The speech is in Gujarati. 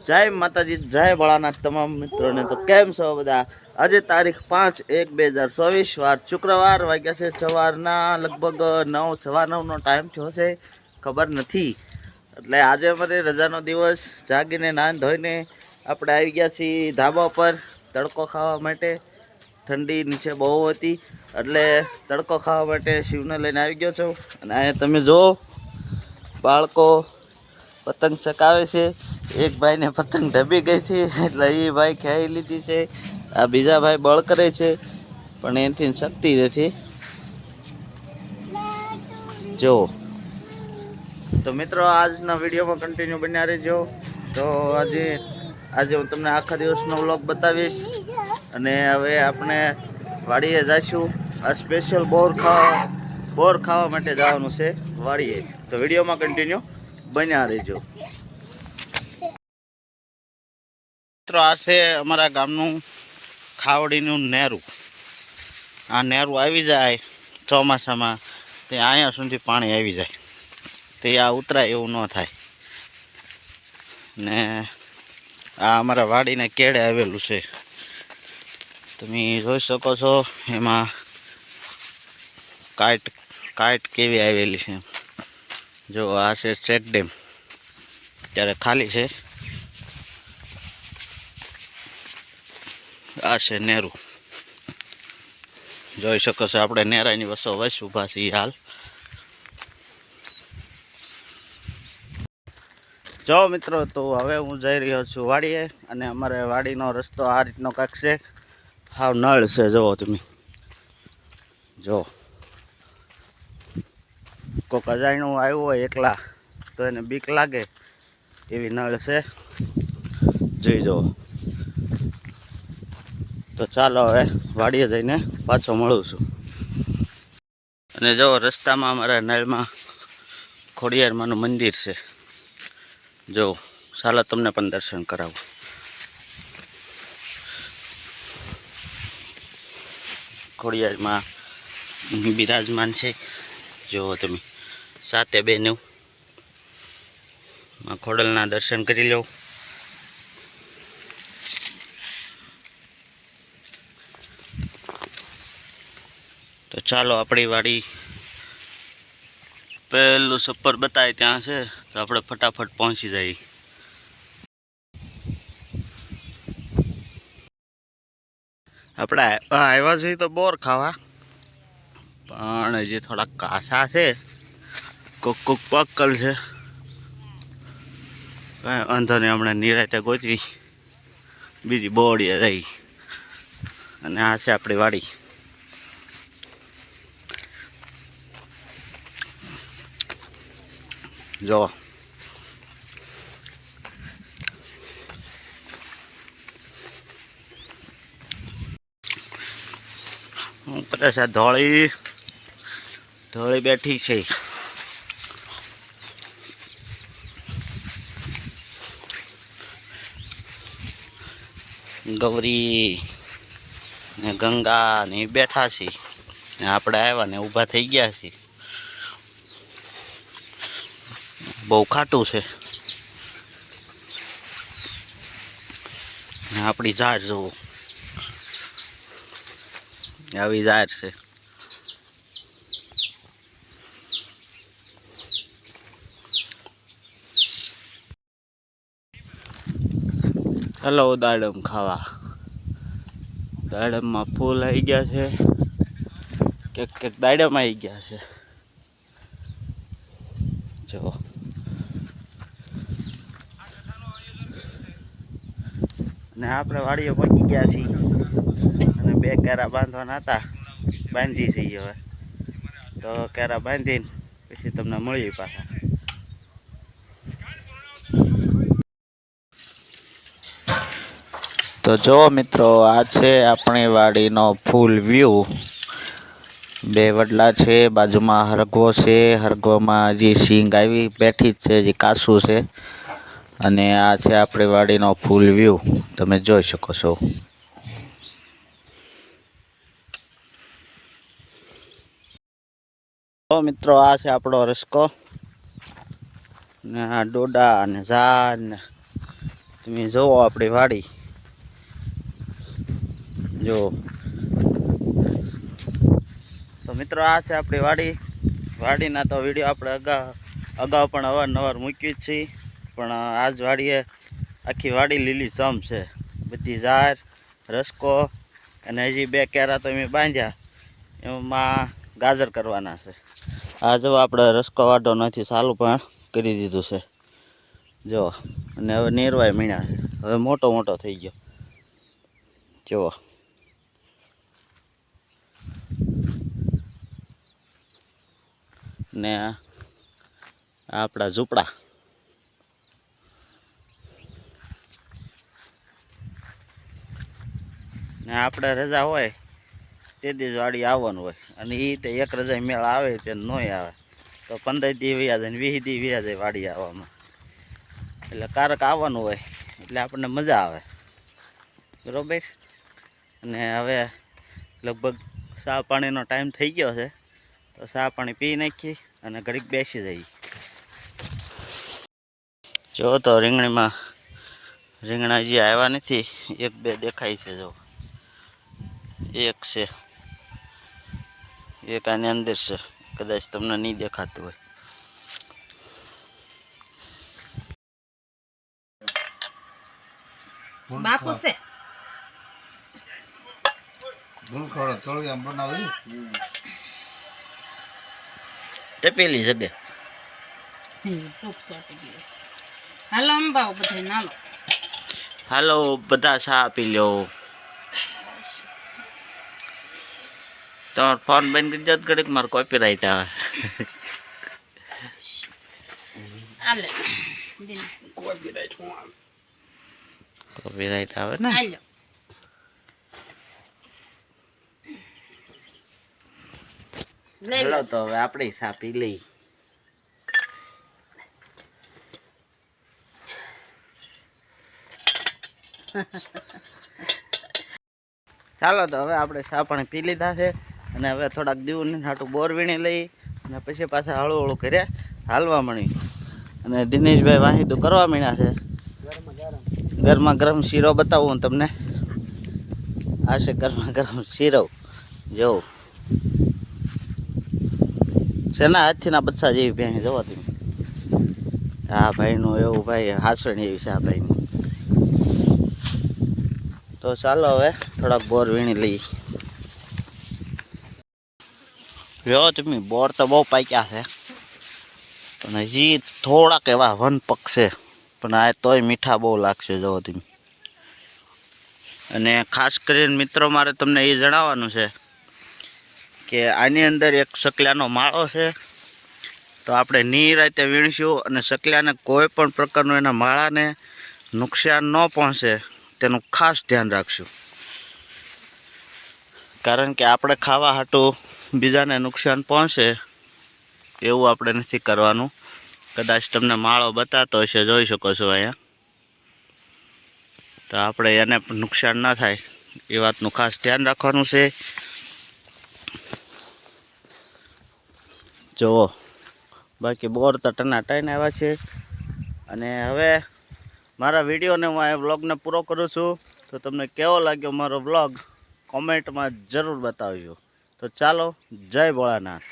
જય માતાજી, જય ભોળાનાથ તમામ મિત્રોને. તો કેમ છો બધા? આજે તારીખ 5/1/2024 વાર શુક્રવાર, વાગ્યા છે સવારના લગભગ 9:15નો ટાઈમ થયો છે, ખબર નથી. એટલે આજે અમારે રજાનો દિવસ, જાગીને નાન ધોઈને આપણે આવી ગયા છીએ ધાબા પર તડકો ખાવા માટે. ઠંડી નીચે બહુ હતી એટલે તડકો ખાવા માટે શિવને લઈને આવી ગયો છું. અને અહીંયા તમે જુઓ બાળકો પતંગ ચકાવે છે. એક ભાઈને પતંગ ઢબી ગઈ છે એટલે એ ભાઈ ખાઈ લીધી છે. આ બીજા ભાઈ બળ કરે છે પણ એનાથી શક્તિ નથી. જો તો મિત્રો, આજના વિડીયોમાં કન્ટિન્યુ બન્યા રહેજો. તો આજે હું તમને આખા દિવસનો વ્લોગ બતાવીશ. અને હવે આપણે વાડીએ જઈશું. આ સ્પેશિયલ બોર ખાવા માટે જવાનું છે વાડીએ. તો વિડીયોમાં કન્ટિન્યુ બન્યા રહેજો. મિત્રો, આ છે અમારા ગામનું ખાવડીનું નેરું. આ નેરું આવી જાય ચોમાસામાં તે અહીંયા સુધી પાણી આવી જાય, તે આ ઉતરાય એવું ન થાય. ને આ અમારા વાડીને કેળે આવેલું છે, તમે જોઈ શકો છો. એમાં કાઈટ કેવી આવેલી છે. જો આ છે ચેક ડેમ, ત્યારે ખાલી છે. આ છે નેરું, જોઈ શકો છો. આપણે નેરાની વસો વસ ઊભા છીએ હાલ. જો મિત્રો, તો હવે હું જઈ રહ્યો છું વાડીએ. અને અમારે વાડીનો રસ્તો આ રીતનો કાંઈક છે, હાવ નળ છે. જુઓ તમે, જો કોઈક અજાણ્યું આવ્યું હોય એકલા તો એને બીક લાગે એવી નળ છે. જોઈ જુઓ. તો ચાલો હવે વાડીએ જઈને પાછો મળું છું. અને જો રસ્તામાં અમારા નળમાં ખોડિયારમાંનું મંદિર છે. જો ચાલો તમને પણ દર્શન કરાવું. ખોડિયારમાં બિરાજમાન છે. જુઓ તમે, સાથે બેનું ખોડલના દર્શન કરી લો. તો ચાલો, આપણી વાડી પહેલું સફર બતાવે ત્યાં છે, તો આપણે ફટાફટ પહોંચી જઈએ. આપણે આવ્યા છીએ તો બોર ખાવા, પણ જે થોડાક કાસા છે, કોક પક્કલ છે. કાંઈ વાંધો નહીં, હમણાં નિરાતે ગોચવી બીજી બોડીએ જઈ. અને આ છે આપણી વાડી. જો હું કરે છે, ધોળી બેઠી છે. ગૌરી ને ગંગા ને બેઠા છે. આપણે આવ્યા ને ઊભા થઈ ગયા છીએ. બહુ ખાટું છે. આપણી ઝાડ જુઓ, આવી ઝાડ છે. ચલો દાડમ ખાવા. દાડમમાં ફૂલ આવી ગયા છે, કેક દાડમ આવી ગયા છે. જો ને આપણે વાડીએ પહોંચી ગયા છીએ. અને 2 કેરા બાંધવાના હતા, બાંધી છીએ હવે. તો કેરા બાંધીને પછી તમને મળીએ પાછા. તો જો મિત્રો, આ છે આપણી વાડીનો ફૂલ વ્યૂ. 2 વડલા છે, બાજુમાં હરગવો છે. હરગવામાં હજી સિંગ આવી બેઠી જ છે, હજી કાસું છે. અને આ છે આપણી વાડીનો ફૂલ વ્યૂ, તમે જોઈ શકો છો. તો મિત્રો, આ છે આપણો રસ્કો. ને આ ડોડા અને ઝાડ ને તમે જોવો આપણી વાડી જો. તો મિત્રો આ છે આપણી વાડીના તો વિડીયો આપણે અગાઉ પણ અવારનવાર મૂકી જ છીએ, પણ આજ વાડીએ આખી વાડી લીલી ચમ છે, બધી ઝાર રસકો અને હજી 2 કેરા તો મેં બાંધ્યા, એમાં ગાજર કરવાના છે. આ જો આપણે રસકો વાઢો નથી ચાલુ પણ કરી દીધું છે જો, અને હવે નીરવાય મીણ્યા છે, હવે મોટો થઈ ગયો જુઓ. ને આપણા ઝૂંપડા ને આપણે રજા હોય તે દિવસ વાડી આવવાનું હોય, અને એ તે એક રજા મેળ આવે તે નોય આવે તો 15 દી વ્યા જાય ને 20 દી વ્યા જાય વાડી આવવામાં. એટલે કારક આવવાનું હોય એટલે આપણને મજા આવે બરોબર. અને હવે લગભગ ચા પાણીનો ટાઈમ થઈ ગયો છે, તો ચા પાણી પી નાખી અને ઘડીક બેસી જઈએ. જો તો રીંગણીમાં રીંગણા જે આવ્યા નથી, 1-2 દેખાય છે જો, એક છે, એક આની અંદર છે, કદાચ તમને નહીં દેખાતું હોય. બાપુ છે તપેલી જગે હાલો અંબાઓ બધા નાલો. હાલો બધા ચા પી લો. તમારો ફોન બંધ કરી દો ઘડીક, મારે કોપીરાઈટ આવે. હાલે કોપીરાઈટ આવે ને. હાલો હાલો તો હવે આપણે ચા પી લઈ. ચાલો તો હવે આપણે ચા પાણી પી લીધા છે, અને હવે થોડાક દીવની હાટું બોર વીણી લઈ અને પછી પાછા હળવું કરે હાલવા મળી. અને દિનેશભાઈ વાહીદું કરવા માંડ્યા છે. ગરમા ગરમ શીરો બતાવું તમને. આ છે ગરમા ગરમ શીરો જો, શેના હાથથી ના બચ્ચા જેવી ભેંસ જોવો તમે. હા ભાઈનું એવું ભાઈ હાસણ એવી છે આ ભાઈની. તો ચાલો હવે થોડાક બોર વીણી લઈએ. જો તમે બોર તો બહુ પાક્યા છે, પણ હજી થોડાક એવા વન પકશે, પણ આ તોય મીઠા બહુ લાગશે જો તમે. અને ખાસ કરીને મિત્રો મારે તમને એ જણાવવાનું છે કે આની અંદર એક સકલાનો માળો છે, તો આપણે નિરાતે વીણશું અને સકલાને કોઈ પણ પ્રકારનું એના માળાને નુકસાન ન પહોંચે તેનું ખાસ ધ્યાન રાખશું. કારણ કે આપણે ખાવા હાટું બીજાને નુકસાન પહોંચે એવું આપણે નથી કરવાનું. કદાચ તમને માળો બતાતો હશે, જોઈ શકો છો અહીંયા. તો આપણે એને પણ નુકસાન ના થાય એ વાતનું ખાસ ધ્યાન રાખવાનું છે. જુઓ બાકી બોર તો ટનાટાઈને આવ્યા છે. અને હવે મારા વિડીયોને હું આ વ્લોગને પૂરો કરું છું. તો તમને કેવો લાગ્યો મારો વ્લોગ કોમેન્ટમાં જરૂર બતાવજો. તો ચાલો, જય ભોળાનાથ.